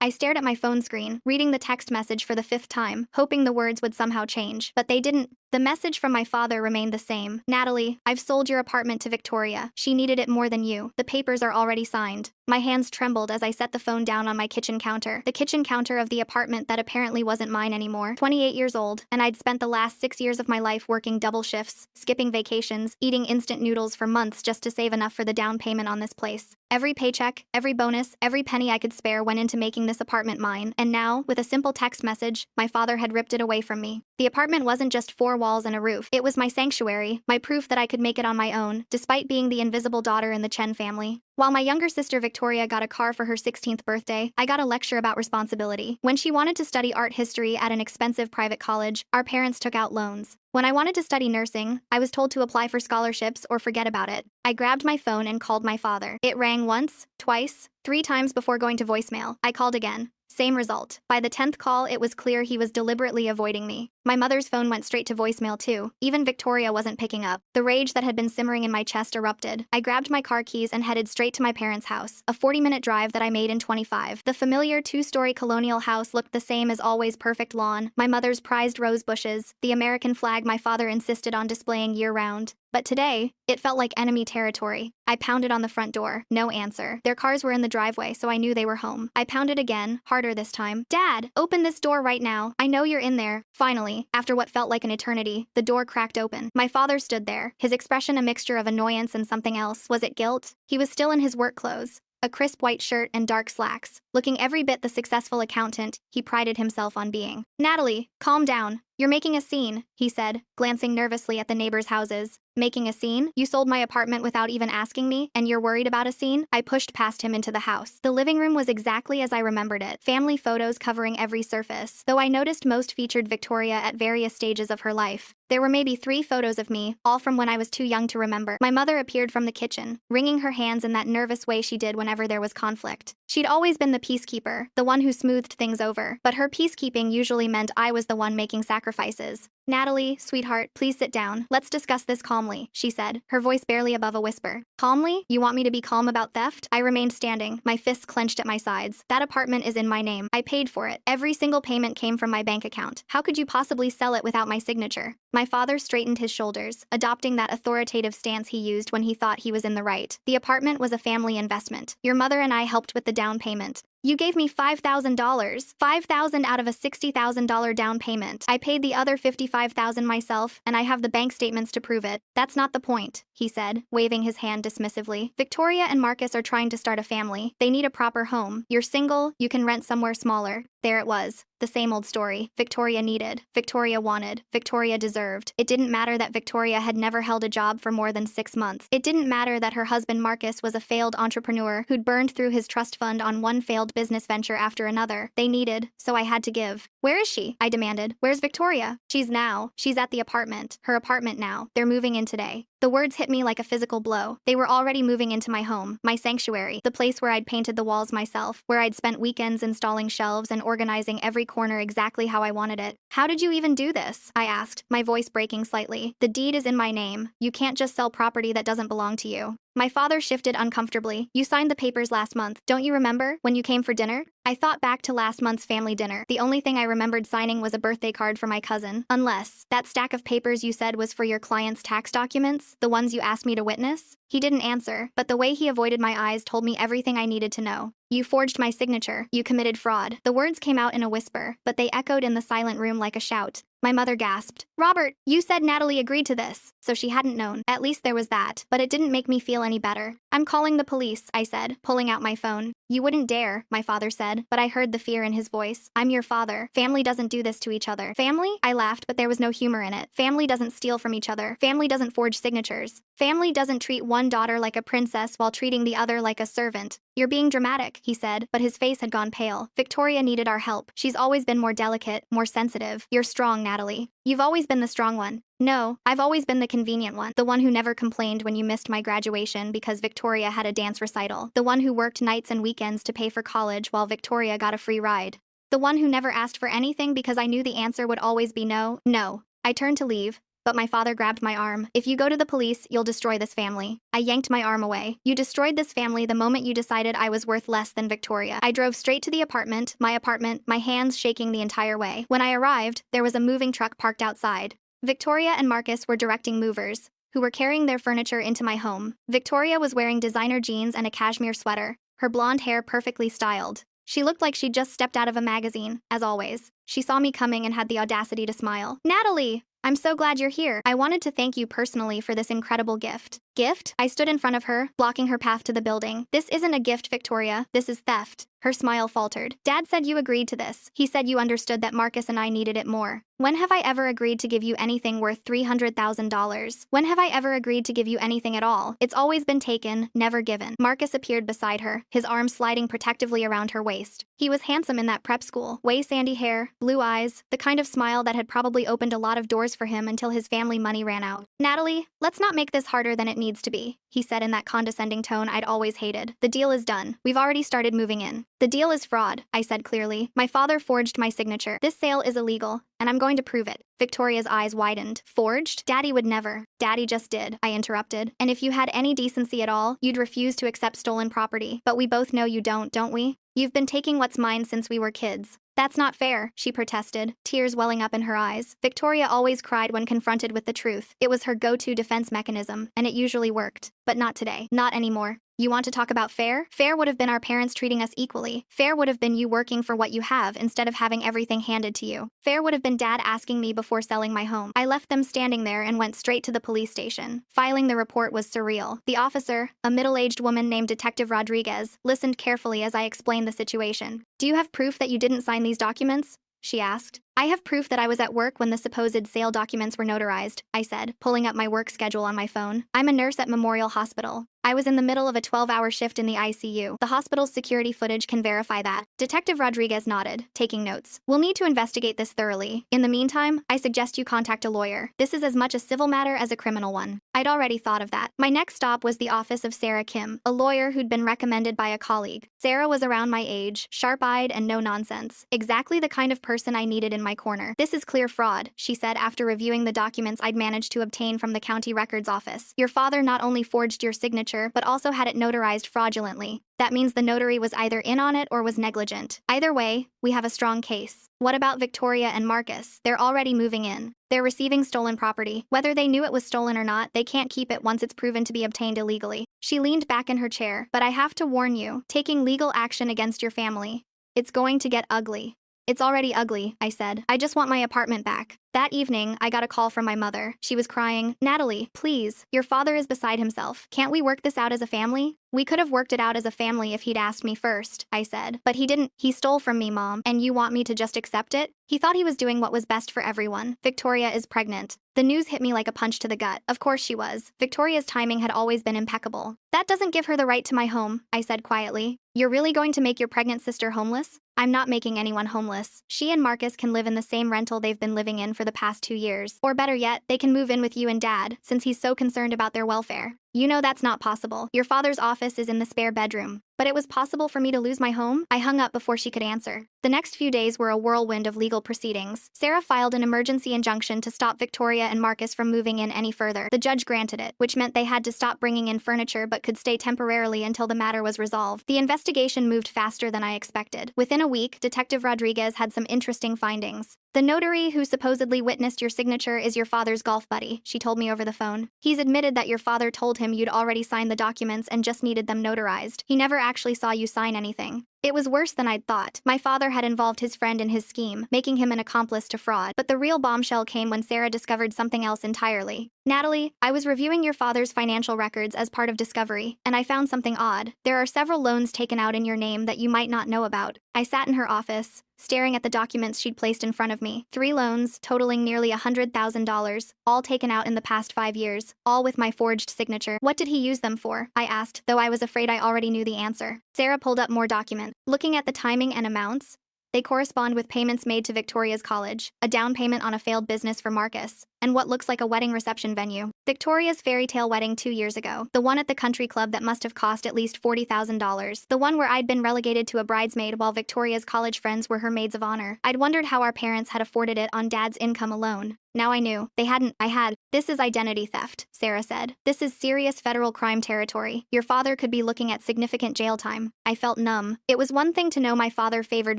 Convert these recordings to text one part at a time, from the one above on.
I stared at my phone screen, reading the text message for the 5th time, hoping the words would somehow change. But they didn't. The message from my father remained the same. Natalie, I've sold your apartment to Victoria. She needed it more than you. The papers are already signed. My hands trembled as I set the phone down on my kitchen counter. The kitchen counter of the apartment that apparently wasn't mine anymore. 28 years old, and I'd spent the last 6 years of my life working double shifts, skipping vacations, eating instant noodles for months just to save enough for the down payment on this place. Every paycheck, every bonus, every penny I could spare went into making this apartment mine. And now, with a simple text message, my father had ripped it away from me. The apartment wasn't just 4 walls and a roof. It was my sanctuary, my proof that I could make it on my own, despite being the invisible daughter in the Chen family. While my younger sister Victoria got a car for her 16th birthday, I got a lecture about responsibility. When she wanted to study art history at an expensive private college, our parents took out loans. When I wanted to study nursing, I was told to apply for scholarships or forget about it. I grabbed my phone and called my father. It rang once, twice, 3 times before going to voicemail. I called again. Same result. By the 10th call, it was clear he was deliberately avoiding me. My mother's phone went straight to voicemail too. Even Victoria wasn't picking up. The rage that had been simmering in my chest erupted. I grabbed my car keys and headed straight to my parents' house, a 40-minute drive that I made in 25. The familiar 2-story colonial house looked the same as always: perfect lawn, my mother's prized rose bushes, the American flag my father insisted on displaying year-round. But today, it felt like enemy territory. I pounded on the front door. No answer. Their cars were in the driveway, so I knew they were home. I pounded again, harder this time. Dad, open this door right now. I know you're in there. Finally, after what felt like an eternity, the door cracked open. My father stood there, his expression a mixture of annoyance and something else. Was it guilt? He was still in his work clothes, a crisp white shirt and dark slacks, looking every bit the successful accountant he prided himself on being. Natalie, calm down. You're making a scene, he said, glancing nervously at the neighbors' houses. Making a scene? You sold my apartment without even asking me, and you're worried about a scene? I pushed past him into the house. The living room was exactly as I remembered it. Family photos covering every surface, though I noticed most featured Victoria at various stages of her life. There were maybe 3 photos of me, all from when I was too young to remember. My mother appeared from the kitchen, wringing her hands in that nervous way she did whenever there was conflict. She'd always been the peacekeeper, the one who smoothed things over, but her peacekeeping usually meant I was the one making sacrifices. Natalie, sweetheart, please sit down. Let's discuss this calmly, she said, her voice barely above a whisper. Calmly? You want me to be calm about theft? I remained standing, my fists clenched at my sides. That apartment is in my name. I paid for it. Every single payment came from my bank account. How could you possibly sell it without my signature? My father straightened his shoulders, adopting that authoritative stance he used when he thought he was in the right. The apartment was a family investment. Your mother and I helped with the down payment. You gave me $5,000. $5,000 out of a $60,000 down payment. I paid the other $55,000 myself, and I have the bank statements to prove it. That's not the point, he said, waving his hand dismissively. Victoria and Marcus are trying to start a family. They need a proper home. You're single, you can rent somewhere smaller. There it was. The same old story. Victoria needed. Victoria wanted. Victoria deserved. It didn't matter that Victoria had never held a job for more than 6 months. It didn't matter that her husband Marcus was a failed entrepreneur who'd burned through his trust fund on one failed business venture after another. They needed, so I had to give. Where is she? I demanded. Where's Victoria? She's at the apartment. Her apartment now. They're moving in today. The words hit me like a physical blow. They were already moving into my home, my sanctuary, the place where I'd painted the walls myself, where I'd spent weekends installing shelves and organizing every corner exactly how I wanted it. How did you even do this? I asked, my voice breaking slightly. The deed is in my name. You can't just sell property that doesn't belong to you. My father shifted uncomfortably. You signed the papers last month. Don't you remember, when you came for dinner? I thought back to last month's family dinner. The only thing I remembered signing was a birthday card for my cousin. Unless, that stack of papers you said was for your client's tax documents, the ones you asked me to witness? He didn't answer, but the way he avoided my eyes told me everything I needed to know. You forged my signature. You committed fraud. The words came out in a whisper, but they echoed in the silent room like a shout. My mother gasped. Robert, you said Natalie agreed to this, so she hadn't known. At least there was that, but it didn't make me feel any better. I'm calling the police, I said, pulling out my phone. You wouldn't dare, my father said, but I heard the fear in his voice. I'm your father. Family doesn't do this to each other. Family? I laughed, but there was no humor in it. Family doesn't steal from each other. Family doesn't forge signatures. Family doesn't treat one daughter like a princess while treating the other like a servant. You're being dramatic, he said, but his face had gone pale. Victoria needed our help. She's always been more delicate, more sensitive. You're strong, Natalie. You've always been the strong one. No, I've always been the convenient one. The one who never complained when you missed my graduation because Victoria had a dance recital. The one who worked nights and weekends to pay for college while Victoria got a free ride. The one who never asked for anything because I knew the answer would always be no. No. I turned to leave, but but my father grabbed my arm. "If you go to the police, you'll destroy this family." I yanked my arm away. "You destroyed this family the moment you decided I was worth less than Victoria." I drove straight to the apartment, my hands shaking the entire way. When I arrived, there was a moving truck parked outside. Victoria and Marcus were directing movers, who were carrying their furniture into my home. Victoria was wearing designer jeans and a cashmere sweater, her blonde hair perfectly styled. She looked like she'd just stepped out of a magazine, as always. She saw me coming and had the audacity to smile. "Natalie! I'm so glad you're here. I wanted to thank you personally for this incredible gift." "Gift?" I stood in front of her, blocking her path to the building. "This isn't a gift, Victoria. This is theft." Her smile faltered. "Dad said you agreed to this. He said you understood that Marcus and I needed it more." "When have I ever agreed to give you anything worth $300,000? When have I ever agreed to give you anything at all? It's always been taken, never given." Marcus appeared beside her, his arms sliding protectively around her waist. He was handsome in that prep school. Way sandy hair, blue eyes, the kind of smile that had probably opened a lot of doors for him until his family money ran out. "Natalie, let's not make this harder than it needs to be," he said in that condescending tone I'd always hated. "The deal is done. We've already started moving in." "The deal is fraud," I said clearly. "My father forged my signature. This sale is illegal, and I'm going to prove it." Victoria's eyes widened. "Forged? Daddy would never." "Daddy just did," I interrupted. "And if you had any decency at all, you'd refuse to accept stolen property. But we both know you don't we? You've been taking what's mine since we were kids." "That's not fair," she protested, tears welling up in her eyes. Victoria always cried when confronted with the truth. It was her go-to defense mechanism, and it usually worked. But not today. Not anymore. "You want to talk about fair? Fair would have been our parents treating us equally. Fair would have been you working for what you have instead of having everything handed to you. Fair would have been Dad asking me before selling my home." I left them standing there and went straight to the police station. Filing the report was surreal. The officer, a middle-aged woman named Detective Rodriguez, listened carefully as I explained the situation. "Do you have proof that you didn't sign these documents?" she asked. "I have proof that I was at work when the supposed sale documents were notarized," I said, pulling up my work schedule on my phone. "I'm a nurse at Memorial Hospital. I was in the middle of a 12-hour shift in the ICU. The hospital's security footage can verify that." Detective Rodriguez nodded, taking notes. "We'll need to investigate this thoroughly. In the meantime, I suggest you contact a lawyer. This is as much a civil matter as a criminal one." I'd already thought of that. My next stop was the office of Sarah Kim, a lawyer who'd been recommended by a colleague. Sarah was around my age, sharp-eyed and no-nonsense. Exactly the kind of person I needed in my corner. "This is clear fraud," she said after reviewing the documents I'd managed to obtain from the county records office. "Your father not only forged your signature, but also had it notarized fraudulently. That means the notary was either in on it or was negligent. Either way, we have a strong case." "What about Victoria and Marcus? They're already moving in. They're receiving stolen property. Whether they knew it was stolen or not, they can't keep it once it's proven to be obtained illegally." She leaned back in her chair. "But I have to warn you, taking legal action against your family, it's going to get ugly." "It's already ugly," I said. "I just want my apartment back." That evening, I got a call from my mother. She was crying. "Natalie, please, your father is beside himself. Can't we work this out as a family?" "We could have worked it out as a family if he'd asked me first," I said. "But he didn't. He stole from me, Mom. And you want me to just accept it?" "He thought he was doing what was best for everyone. Victoria is pregnant." The news hit me like a punch to the gut. Of course she was. Victoria's timing had always been impeccable. "That doesn't give her the right to my home," I said quietly. "You're really going to make your pregnant sister homeless?" "I'm not making anyone homeless. She and Marcus can live in the same rental they've been living in for the past 2 years. Or better yet, they can move in with you and Dad, since he's so concerned about their welfare." "You know that's not possible. Your father's office is in the spare bedroom." "But it was possible for me to lose my home?" I hung up before she could answer. The next few days were a whirlwind of legal proceedings. Sarah filed an emergency injunction to stop Victoria and Marcus from moving in any further. The judge granted it, which meant they had to stop bringing in furniture but could stay temporarily until the matter was resolved. The investigation moved faster than I expected. Within a week, Detective Rodriguez had some interesting findings. "The notary who supposedly witnessed your signature is your father's golf buddy," she told me over the phone. "He's admitted that your father told him you'd already signed the documents and just needed them notarized. He never actually saw you sign anything." It was worse than I'd thought. My father had involved his friend in his scheme, making him an accomplice to fraud. But the real bombshell came when Sarah discovered something else entirely. "Natalie, I was reviewing your father's financial records as part of Discovery, and I found something odd. There are several loans taken out in your name that you might not know about." I sat in her office, staring at the documents she'd placed in front of me. 3 loans, totaling nearly $100,000, all taken out in the past 5 years, all with my forged signature. "What did he use them for?" I asked, though I was afraid I already knew the answer. Sarah pulled up more documents. Looking at the timing and amounts, they correspond with payments made to Victoria's college, a down payment on a failed business for Marcus, and what looks like a wedding reception venue. Victoria's fairy tale wedding 2 years ago. The one at the country club that must have cost at least $40,000. The one where I'd been relegated to a bridesmaid while Victoria's college friends were her maids of honor. I'd wondered how our parents had afforded it on Dad's income alone. Now I knew. They hadn't. I had. This is identity theft, Sarah said. This is serious federal crime territory. Your father could be looking at significant jail time. I felt numb. It was one thing to know my father favored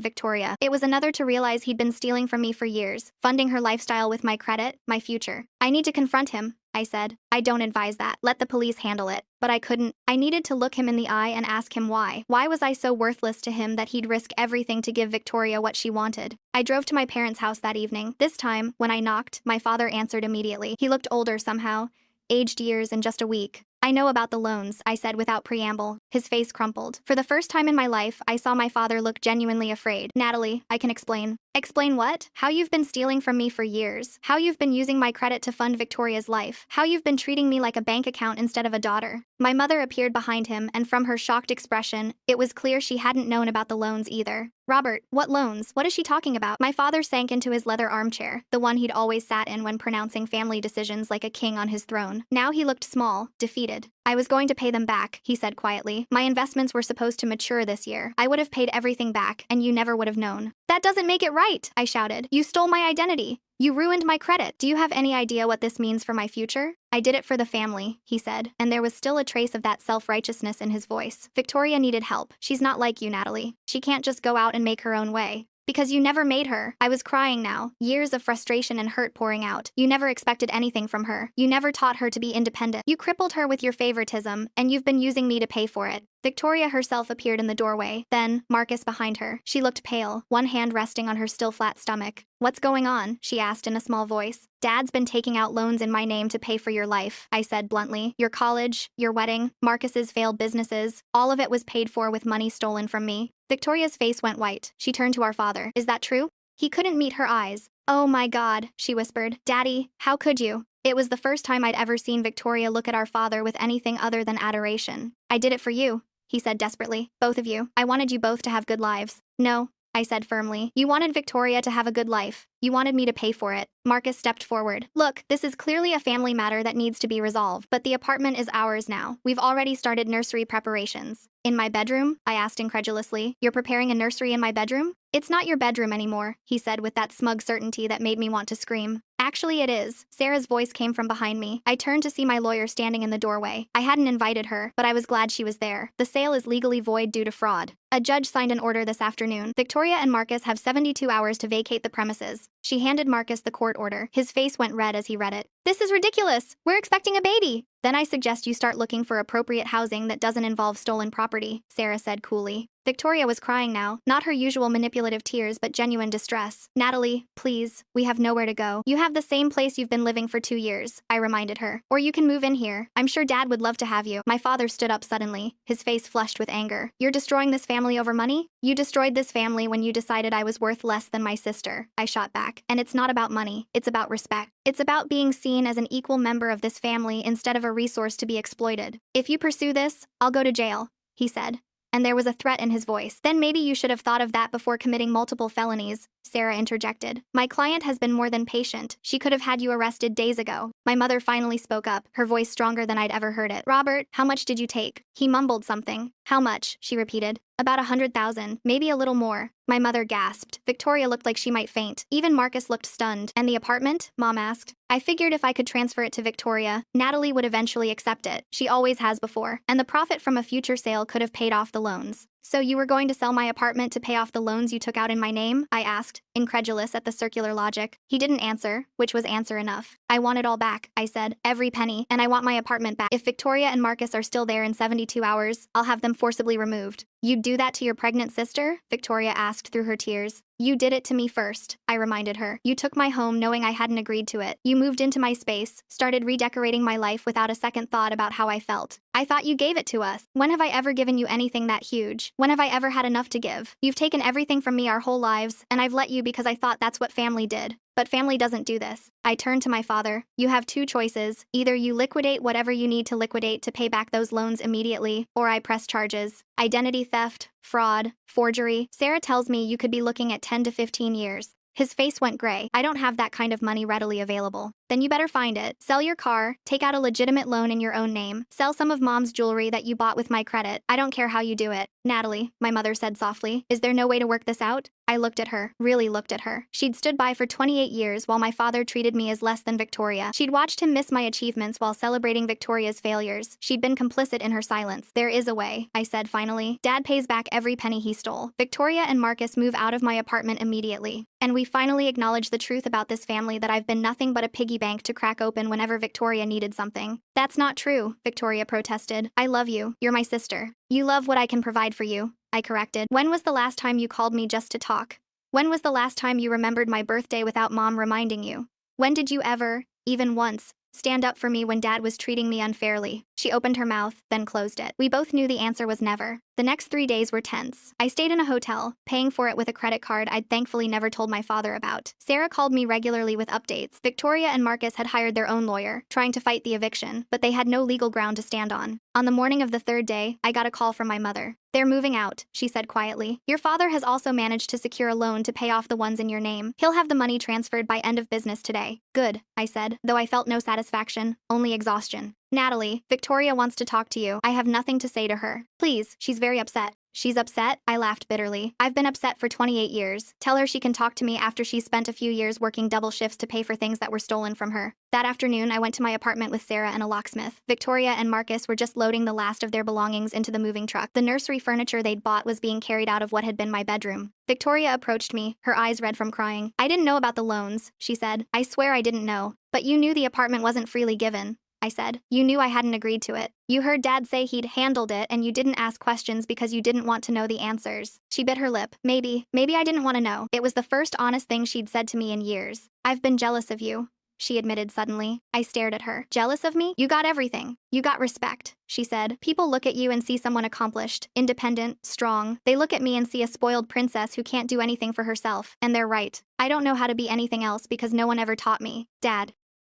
Victoria. It was another to realize he'd been stealing from me for years, funding her lifestyle with my credit, my future. I need to confront him, I said. I don't advise that. Let the police handle it. But I couldn't. I needed to look him in the eye and ask him why. Why was I so worthless to him that he'd risk everything to give Victoria what she wanted? I drove to my parents' house that evening. This time, when I knocked, my father answered immediately. He looked older somehow, aged years in just a week. I know about the loans, I said without preamble. His face crumpled. For the first time in my life, I saw my father look genuinely afraid. Natalie, I can explain. Explain what? How you've been stealing from me for years. How you've been using my credit to fund Victoria's life. How you've been treating me like a bank account instead of a daughter. My mother appeared behind him, and from her shocked expression, it was clear she hadn't known about the loans either. Robert, what loans? What is she talking about? My father sank into his leather armchair, the one he'd always sat in when pronouncing family decisions like a king on his throne. Now he looked small, defeated. I was going to pay them back, he said quietly. My investments were supposed to mature this year. I would have paid everything back, and you never would have known. That doesn't make it right, I shouted. You stole my identity. You ruined my credit. Do you have any idea what this means for my future? I did it for the family, he said, and there was still a trace of that self-righteousness in his voice. Victoria needed help. She's not like you, Natalie. She can't just go out and make her own way. Because you never made her. I was crying now, years of frustration and hurt pouring out. You never expected anything from her. You never taught her to be independent. You crippled her with your favoritism, and you've been using me to pay for it. Victoria herself appeared in the doorway, then Marcus behind her. She looked pale, one hand resting on her still flat stomach. What's going on? She asked in a small voice. Dad's been taking out loans in my name to pay for your life, I said bluntly. Your college, your wedding, Marcus's failed businesses, all of it was paid for with money stolen from me. Victoria's face went white. She turned to our father. Is that true? He couldn't meet her eyes. Oh my God, she whispered. Daddy, how could you? It was the first time I'd ever seen Victoria look at our father with anything other than adoration. I did it for you, he said desperately. Both of you. I wanted you both to have good lives. No, I said firmly. You wanted Victoria to have a good life. You wanted me to pay for it. Marcus stepped forward. Look, this is clearly a family matter that needs to be resolved, but the apartment is ours now. We've already started nursery preparations. In my bedroom? I asked incredulously. You're preparing a nursery in my bedroom? It's not your bedroom anymore, he said with that smug certainty that made me want to scream. Actually, it is. Sarah's voice came from behind me. I turned to see my lawyer standing in the doorway. I hadn't invited her, but I was glad she was there. The sale is legally void due to fraud. A judge signed an order this afternoon. Victoria and Marcus have 72 hours to vacate the premises. She handed Marcus the court order. His face went red as he read it. This is ridiculous. We're expecting a baby. Then I suggest you start looking for appropriate housing that doesn't involve stolen property, Sarah said coolly. Victoria was crying now, not her usual manipulative tears but genuine distress. Natalie, please, we have nowhere to go. You have the same place you've been living for 2 years, I reminded her. Or you can move in here. I'm sure Dad would love to have you. My father stood up suddenly, his face flushed with anger. You're destroying this family over money? You destroyed this family when you decided I was worth less than my sister, I shot back. And it's not about money, it's about respect. It's about being seen as an equal member of this family instead of a resource to be exploited. If you pursue this, I'll go to jail, he said. And there was a threat in his voice. Then maybe you should have thought of that before committing multiple felonies, Sarah interjected. My client has been more than patient. She could have had you arrested days ago. My mother finally spoke up, her voice stronger than I'd ever heard it. Robert, how much did you take? He mumbled something. How much? She repeated. About 100,000, maybe a little more. My mother gasped. Victoria looked like she might faint. Even Marcus looked stunned. And the apartment? Mom asked. I figured if I could transfer it to Victoria, Natalie would eventually accept it. She always has before. And the profit from a future sale could have paid off the loans. So you were going to sell my apartment to pay off the loans you took out in my name? I asked, incredulous at the circular logic. He didn't answer, which was answer enough. I want it all back, I said, every penny, and I want my apartment back. If Victoria and Marcus are still there in 72 hours, I'll have them forcibly removed. You'd do that to your pregnant sister? Victoria asked through her tears. You did it to me first, I reminded her. You took my home knowing I hadn't agreed to it. You moved into my space, started redecorating my life without a second thought about how I felt. I thought you gave it to us. When have I ever given you anything that huge? When have I ever had enough to give? You've taken everything from me our whole lives, and I've let you because I thought that's what family did. But family doesn't do this. I turned to my father. You have two choices. Either you liquidate whatever you need to liquidate to pay back those loans immediately, or I press charges. Identity theft, fraud, forgery. Sarah tells me you could be looking at 10 to 15 years. His face went gray. I don't have that kind of money readily available. Then you better find it. Sell your car, take out a legitimate loan in your own name, sell some of mom's jewelry that you bought with my credit. I don't care how you do it. Natalie, my mother said softly, is there no way to work this out? I looked at her, really looked at her. She'd stood by for 28 years while my father treated me as less than Victoria. She'd watched him miss my achievements while celebrating Victoria's failures. She'd been complicit in her silence. There is a way, I said finally. Dad pays back every penny he stole. Victoria and Marcus move out of my apartment immediately. And we finally acknowledge the truth about this family, that I've been nothing but a piggy bank to crack open whenever Victoria needed something. That's not true, Victoria protested. I love you. You're my sister. You love what I can provide for you, I corrected. When was the last time you called me just to talk? When was the last time you remembered my birthday without mom reminding you? When did you ever, even once, stand up for me when dad was treating me unfairly? She opened her mouth, then closed it. We both knew the answer was never. The next 3 days were tense. I stayed in a hotel, paying for it with a credit card I'd thankfully never told my father about. Sarah called me regularly with updates. Victoria and Marcus had hired their own lawyer, trying to fight the eviction, but they had no legal ground to stand on. On the morning of the third day, I got a call from my mother. They're moving out, she said quietly. Your father has also managed to secure a loan to pay off the ones in your name. He'll have the money transferred by end of business today. Good, I said, though I felt no satisfaction, only exhaustion. Natalie, Victoria wants to talk to you. I have nothing to say to her. Please, she's very upset. She's upset? I laughed bitterly. I've been upset for 28 years. Tell her she can talk to me after she's spent a few years working double shifts to pay for things that were stolen from her. That afternoon, I went to my apartment with Sarah and a locksmith. Victoria and Marcus were just loading the last of their belongings into the moving truck. The nursery furniture they'd bought was being carried out of what had been my bedroom. Victoria approached me, her eyes red from crying. I didn't know about the loans, she said. I swear I didn't know. But you knew the apartment wasn't freely given, I said. You knew I hadn't agreed to it. You heard Dad say he'd handled it and you didn't ask questions because you didn't want to know the answers. She bit her lip. Maybe I didn't want to know. It was the first honest thing she'd said to me in years. I've been jealous of you, she admitted suddenly. I stared at her. Jealous of me? You got everything. You got respect, she said. People look at you and see someone accomplished, independent, strong. They look at me and see a spoiled princess who can't do anything for herself. And they're right. I don't know how to be anything else because no one ever taught me.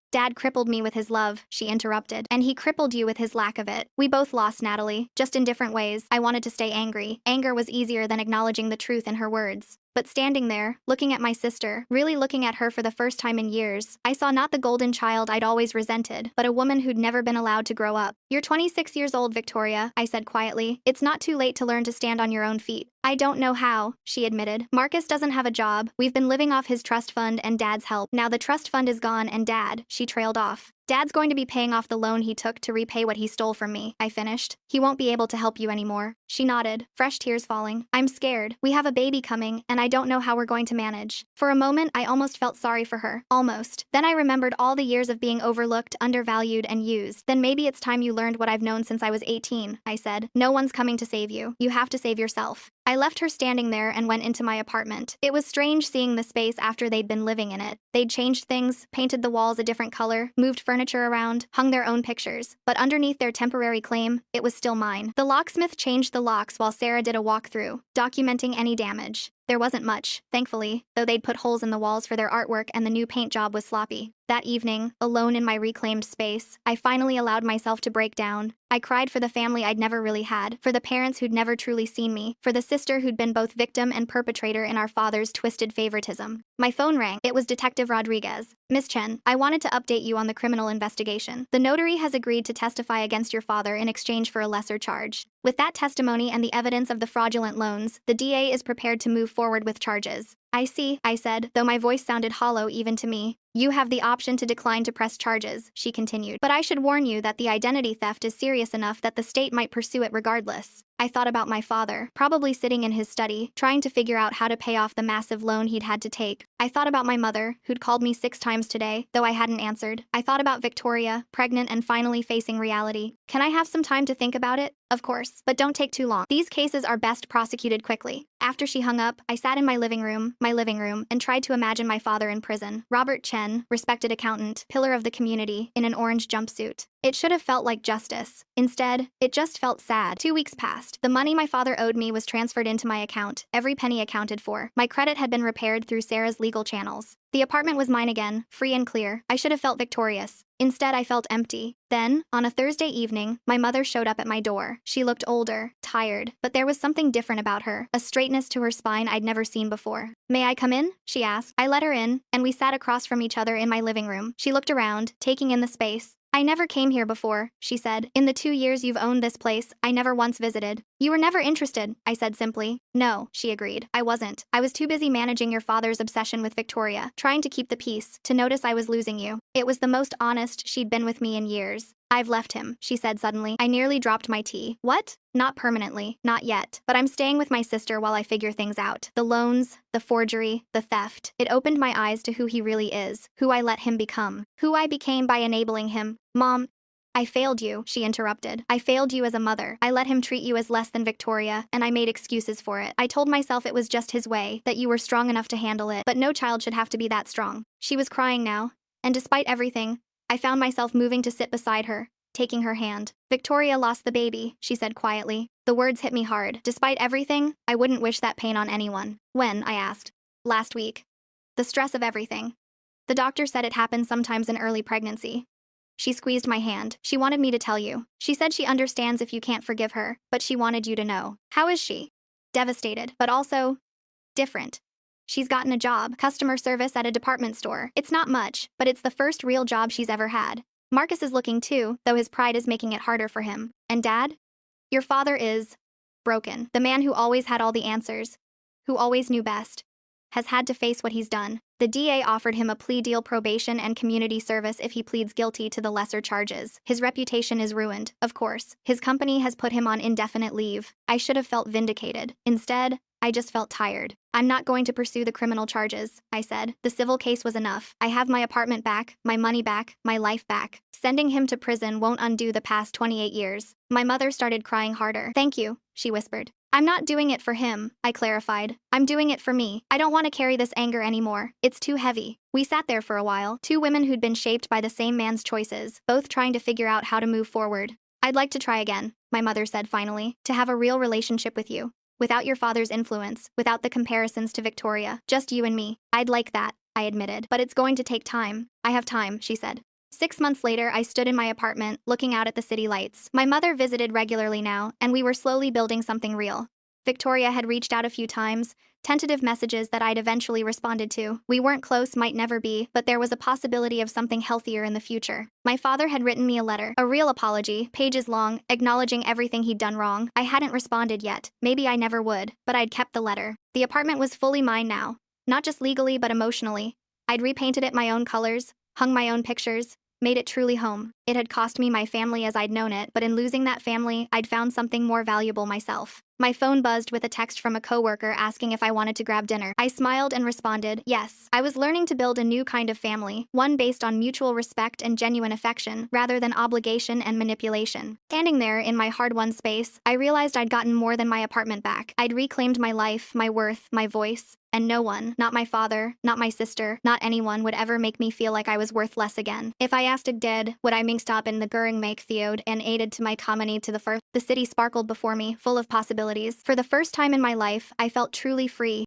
Dad crippled me with his love, she interrupted, and he crippled you with his lack of it. We both lost, Natalie, just in different ways. I wanted to stay angry. Anger was easier than acknowledging the truth in her words. But standing there, looking at my sister, really looking at her for the first time in years, I saw not the golden child I'd always resented, but a woman who'd never been allowed to grow up. You're 26 years old, Victoria, I said quietly. It's not too late to learn to stand on your own feet. I don't know how, she admitted. Marcus doesn't have a job. We've been living off his trust fund and Dad's help. Now the trust fund is gone and Dad, she trailed off. Dad's going to be paying off the loan he took to repay what he stole from me, I finished. He won't be able to help you anymore. She nodded, fresh tears falling. I'm scared. We have a baby coming, and I don't know how we're going to manage. For a moment, I almost felt sorry for her. Almost. Then I remembered all the years of being overlooked, undervalued, and used. Then maybe it's time you learned what I've known since I was 18, I said. No one's coming to save you. You have to save yourself. I left her standing there and went into my apartment. It was strange seeing the space after they'd been living in it. They'd changed things, painted the walls a different color, moved furniture around, hung their own pictures. But underneath their temporary claim, it was still mine. The locksmith changed the locks while Sarah did a walkthrough, documenting any damage. There wasn't much, thankfully, though they'd put holes in the walls for their artwork and the new paint job was sloppy. That evening, alone in my reclaimed space, I finally allowed myself to break down. I cried for the family I'd never really had, for the parents who'd never truly seen me, for the sister who'd been both victim and perpetrator in our father's twisted favoritism. My phone rang. It was Detective Rodriguez. Miss Chen, I wanted to update you on the criminal investigation. The notary has agreed to testify against your father in exchange for a lesser charge. With that testimony and the evidence of the fraudulent loans, the DA is prepared to move forward with charges. I see, I said, though my voice sounded hollow even to me. You have the option to decline to press charges, she continued. But I should warn you that the identity theft is serious enough that the state might pursue it regardless. I thought about my father, probably sitting in his study, trying to figure out how to pay off the massive loan he'd had to take. I thought about my mother, who'd called me 6 times today, though I hadn't answered. I thought about Victoria, pregnant and finally facing reality. Can I have some time to think about it? Of course, but don't take too long. These cases are best prosecuted quickly. After she hung up, I sat in my living room, and tried to imagine my father in prison. Robert Chen, respected accountant, pillar of the community, in an orange jumpsuit. It should have felt like justice. Instead, it just felt sad. 2 weeks passed. The money my father owed me was transferred into my account, every penny accounted for. My credit had been repaired through Sarah's legal channels. The apartment was mine again, free and clear. I should have felt victorious. Instead, I felt empty. Then, on a Thursday evening, my mother showed up at my door. She looked older, tired, but there was something different about her, a straightness to her spine I'd never seen before. "May I come in?" she asked. I let her in, and we sat across from each other in my living room. She looked around, taking in the space. "I never came here before," she said. "In the 2 years you've owned this place, I never once visited." "You were never interested," I said simply. "No," she agreed. "I wasn't. I was too busy managing your father's obsession with Victoria, trying to keep the peace, to notice I was losing you." It was the most honest she'd been with me in years. "I've left him," she said suddenly. I nearly dropped my tea. "What?" "Not permanently. Not yet. But I'm staying with my sister while I figure things out. The loans, the forgery, the theft. It opened my eyes to who he really is, who I let him become, who I became by enabling him." "Mom, I failed you," she interrupted. "I failed you as a mother. I let him treat you as less than Victoria, and I made excuses for it. I told myself it was just his way, that you were strong enough to handle it, but no child should have to be that strong." She was crying now, and despite everything, I found myself moving to sit beside her, taking her hand. "Victoria lost the baby," she said quietly. The words hit me hard. Despite everything, I wouldn't wish that pain on anyone. "When?" I asked. "Last week." The stress of everything. "The doctor said it happens sometimes in early pregnancy." She squeezed my hand. "She wanted me to tell you. She said she understands if you can't forgive her, but she wanted you to know." "How is she?" "Devastated, but also different. She's gotten a job, customer service at a department store. It's not much, but it's the first real job she's ever had. Marcus is looking too, though his pride is making it harder for him. And Dad? Your father is broken. The man who always had all the answers, who always knew best, has had to face what he's done. The DA offered him a plea deal, probation and community service if he pleads guilty to the lesser charges. His reputation is ruined, of course. His company has put him on indefinite leave. I should have felt vindicated. Instead, I just felt tired. "I'm not going to pursue the criminal charges," I said. "The civil case was enough. I have my apartment back, my money back, my life back. Sending him to prison won't undo the past 28 years. My mother started crying harder. "Thank you," she whispered. "I'm not doing it for him," I clarified. "I'm doing it for me. I don't want to carry this anger anymore. It's too heavy." We sat there for a while, two women who'd been shaped by the same man's choices, both trying to figure out how to move forward. "I'd like to try again," my mother said finally, "to have a real relationship with you. Without your father's influence, without the comparisons to Victoria, just you and me. I'd like that," I admitted. "But it's going to take time." "I have time," she said. 6 months later, I stood in my apartment, looking out at the city lights. My mother visited regularly now, and we were slowly building something real. Victoria had reached out a few times, tentative messages that I'd eventually responded to. We weren't close, might never be, but there was a possibility of something healthier in the future. My father had written me a letter, a real apology, pages long, acknowledging everything he'd done wrong. I hadn't responded yet. Maybe I never would, but I'd kept the letter. The apartment was fully mine now, not just legally but emotionally. I'd repainted it my own colors, hung my own pictures, made it truly home. It had cost me my family as I'd known it, but in losing that family, I'd found something more valuable myself. My phone buzzed with a text from a coworker asking if I wanted to grab dinner. I smiled and responded, yes. I was learning to build a new kind of family, one based on mutual respect and genuine affection, rather than obligation and manipulation. Standing there in my hard-won space, I realized I'd gotten more than my apartment back. I'd reclaimed my life, my worth, my voice. And no one, not my father, not my sister, not anyone would ever make me feel like I was worth less again. If I asked a dead, would I minged up in the Göring make theod and aided to my comedy to the first. The city sparkled before me, full of possibilities. For the first time in my life, I felt truly free.